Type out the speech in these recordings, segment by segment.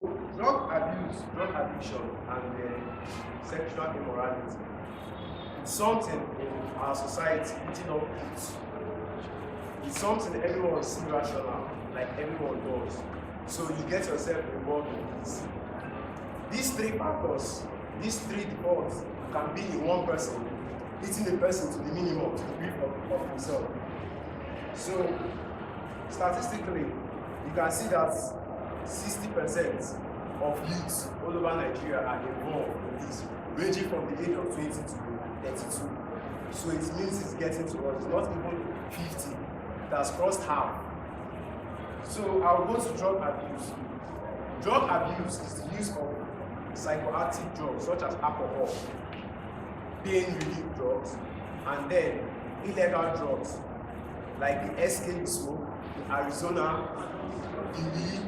Drug abuse, drug addiction, and sexual immorality. It's something in our society eating up youth. It's something everyone sees rational, like everyone does. So you get yourself involved in this. These three factors, these three defaults can be in one person, eating a person to the minimum, to the grief of himself. So statistically, you can see that 60% of youths all over Nigeria are involved in this, ranging from the age of 20 to 32. So it means it's getting to us. It's not even 50. It has crossed half. So I'll go to drug abuse. Drug abuse is the use of psychoactive drugs such as alcohol, pain relief drugs, and then illegal drugs like the SK you smoke, the Arizona, the weed,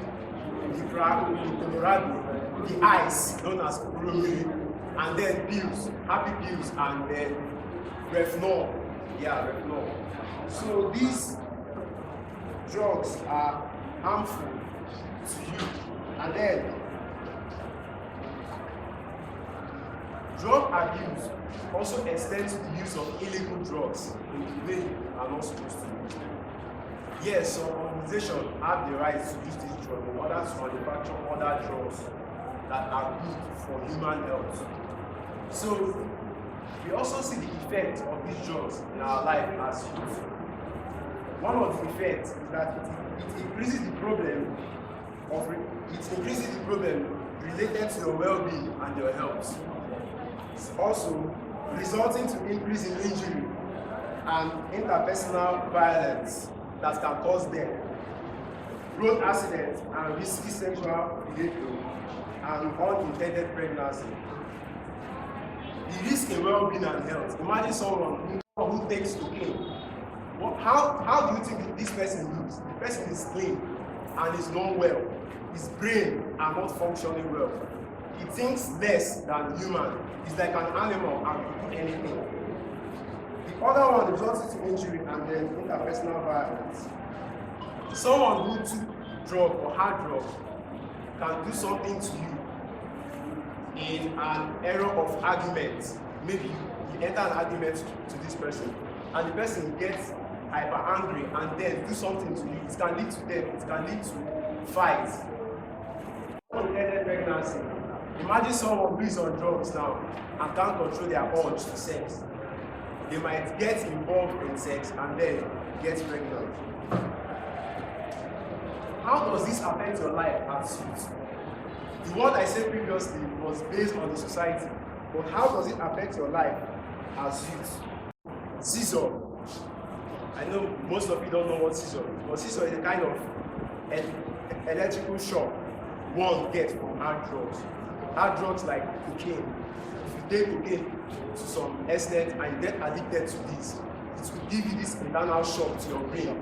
the crack, the Colorado, the ice known as bromine, and then pills, happy pills, and then retinol. Yeah, retinol. So these drugs are harmful to you. And then drug abuse also extends to the use of illegal drugs in the way you are not supposed to. Yes, some organizations have the right to use this drug in order to manufacture other drugs that are good for human health. So we also see the effect of these drugs in our life as youth. One of the effects is that it increases the problem related to your well-being and your health. It's also resulting to increase in injury and interpersonal violence that can cause death, road accidents, and risky sexual behavior and unintended pregnancy. The risk in well-being and health. Imagine someone who takes cocaine. How do you think this person looks? The person is clean and is not well. His brain are not functioning well. He thinks less than human. He's like an animal and can do anything. The other one results in injury and then interpersonal violence. Someone who took drug or hard drug can do something to you in an era of argument. Maybe you enter an argument to this person and the person gets hyper angry and then do something to you. It can lead to death, it can lead to fights. Unintended pregnancy. Imagine someone who is on drugs now and can't control their urge to sex. They might get involved in sex and then get pregnant. How does this affect your life as youth? The one I said previously was based on the society, but how does it affect your life as youth? Seizure. I know most of you don't know what seizure is, but seizure is a kind of electrical shock one gets from hard drugs. Hard drugs like cocaine. If you take cocaine to some extent and you get addicted to this, it will give you this internal shock to your brain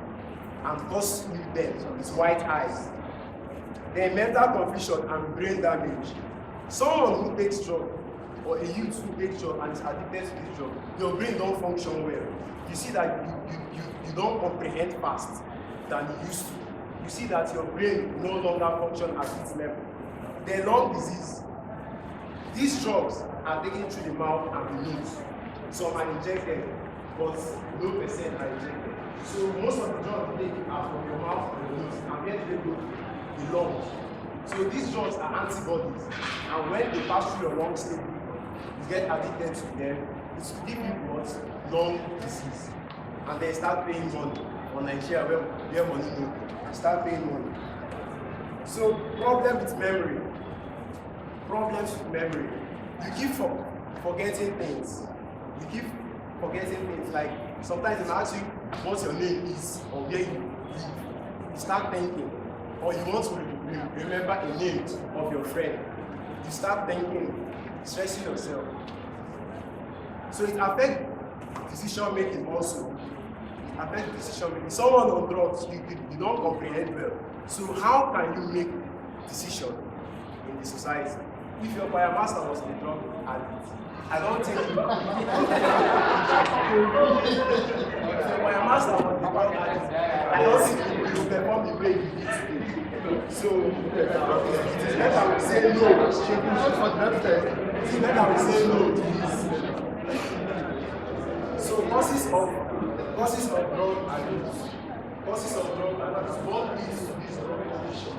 and cause you death with white eyes. Then mental confusion and brain damage. Someone who takes drug or a youth who takes drug and is addicted to this drug, your brain don't function well. You see that you don't comprehend fast than you used to. You see that your brain no longer function at its level. Then lung disease. These drugs are taken through the mouth and the nose. Some are injected, but no percent are injected. So most of the drugs they take are from your mouth and the nose, and then they go to the lungs. So these drugs are antibodies, and when they pass through your lungs, you get addicted to them. It will give you what? Lung disease. And they start paying money on Nigeria where money no go. Start paying money. So problem with memory. Problems with memory. You keep forgetting things. You keep forgetting things. Like sometimes they ask you what your name is or where you live. You start thinking, or you want to remember a name of your friend. You start thinking, stressing yourself. So it affects decision making also. It affects decision making. Someone on drugs, you don't comprehend well. So how can you make decision in the society? If your choir master was a drug addict, I don't think if your choir master was a drug addict, I don't think you will perform perform the way you did today. So it is better we say no. It is better we say no to this. So causes of drug abuse. Causes of drug abuse. What leads to this drug addiction?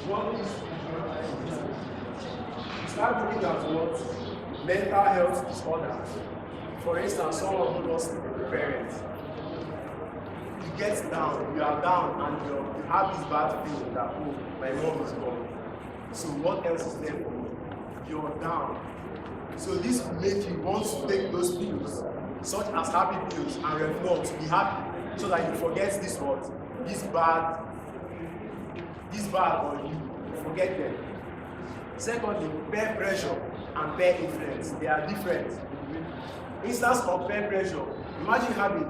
What leads to this drug addiction? We start looking at what mental health disorder. For instance, someone who lost a parent. You get down, you are down, and you have this bad feeling that, oh, my mom is gone. So what else is there for me? You're down. So this will make you want to take those pills, such as happy pills, and Revlon to be happy, so that you forget this what? This bad on you forget them. Secondly, peer pressure and peer influence, they are different. Instance of peer pressure, imagine having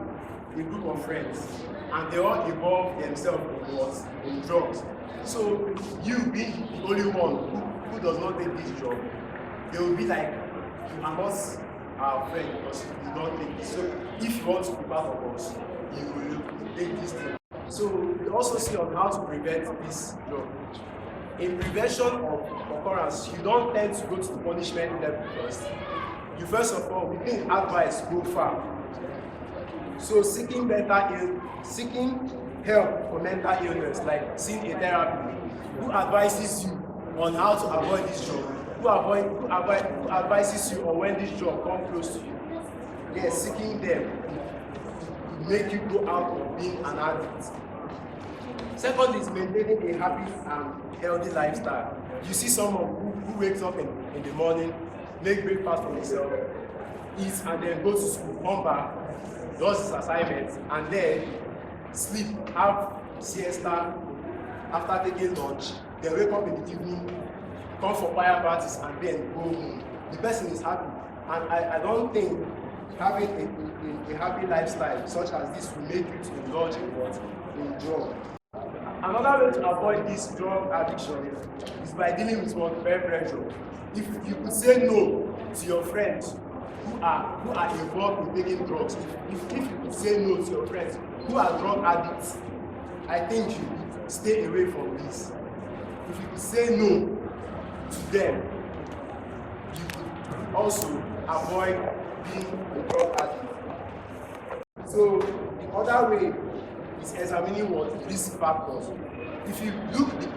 a group of friends and they all involve themselves in what? In drugs. So you being the only one who does not take this drug, they will be like, you are not our friend because you don't take this. So if you want to be part of us, you will take this thing. So we also see on how to prevent this drug. In prevention of occurrence, you don't tend to go to the punishment level first. You first of all, within advice, go far. So seeking help for mental illness, like seeing a therapist who advises you on how to avoid this drug, who advises you on when this drug comes close to you. Yes, seeking them make you go out of being an addict. Second is maintaining a happy and healthy lifestyle. You see someone who wakes up in the morning, make breakfast for himself, eats, and then go to school, come back, does his assignments, and then sleep, have siesta after taking lunch, then wake up in the evening, come for choir parties, and then go home. The person is happy. And I don't think having a happy lifestyle such as this will make you to indulge in drug. Another way to avoid this drug addiction is by dealing with what? Peer pressure. If you could say no to your friends who are involved in taking drugs, if you could say no to your friends who are drug addicts, I think you would stay away from this. If you could say no to them, you could also avoid being a drug addict. So the other way is examining what risk factors. If you look at the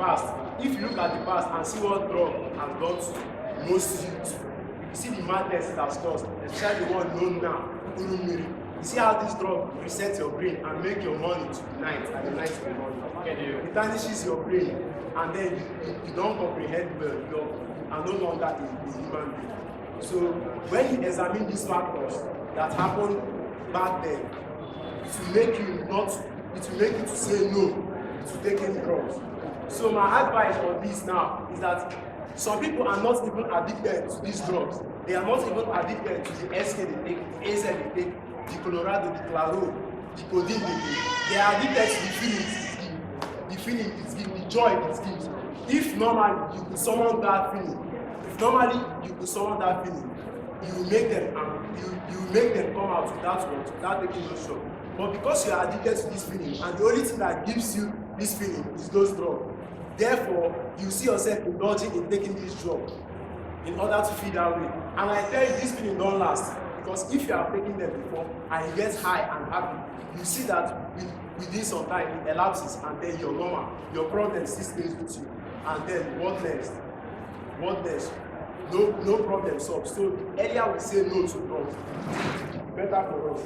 past and see what drug has done to most youth, you see the madness it has caused, especially the one known now, you see how this drug resets your brain and make your morning to the night and the night to the morning. It tarnishes your brain, and then you don't comprehend well, you are no longer a human being. So when you examine these factors that happened back then, it will make you to say no to taking drugs. So my advice on this now is that some people are not even addicted to these drugs. They are not even addicted to the SK they take, the AZ they take, the Colorado, the Claro, the codeine they take. They are addicted to the feeling it gives, the joy it gives. If normally you could summon that feeling, you will make them come out without taking those drugs. But because you are addicted to this feeling, and the only thing that gives you this feeling is those drugs, therefore you see yourself indulging in taking this drug in order to feel that way. And I tell you, this feeling don't last, because if you have taken them before and you get high and happy, you see that within some time it elapses, and then you're normal, your problem still stays with you, and then what next? No problem solved. So the earlier we say no to drugs, better for us.